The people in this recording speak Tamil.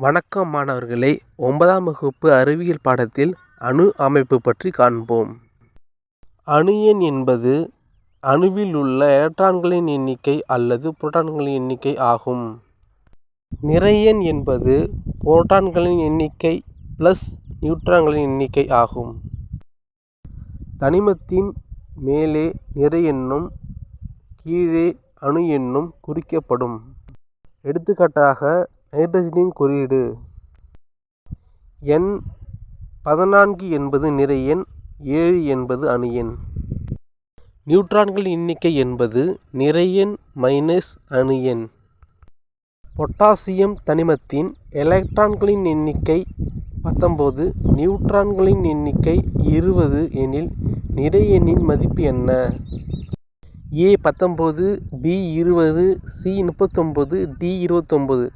வணக்கம் மாணவர்களே, 9ஆம் வகுப்பு அறிவியல் பாடத்தில் அணு அமைப்பு பற்றி காண்போம். அணு எண் என்பது அணுவில் உள்ள எலக்ட்ரான்களின் எண்ணிக்கை அல்லது புரோட்டான்களின் எண்ணிக்கை ஆகும். நிறை எண் என்பது புரோட்டான்களின் எண்ணிக்கை பிளஸ் நியூட்ரான்களின் எண்ணிக்கை ஆகும். தனிமத்தின் மேலே நிறை எண்ணும் கீழே அணு எண்ணும் குறிக்கப்படும். எடுத்துக்காட்டாக நைட்ரஜனின் குறியீடு எண் 14 என்பது நிறை எண், 7 என்பது அணு எண். நியூட்ரான்களின் எண்ணிக்கை என்பது நிறை எண் மைனஸ் அணு எண். பொட்டாசியம் தனிமத்தின் எலக்ட்ரான்களின் எண்ணிக்கை 19, நியூட்ரான்களின் எண்ணிக்கை 20 எனில் நிறை எண்ணின் மதிப்பு என்ன? A 19, B 20, C 39, D 29.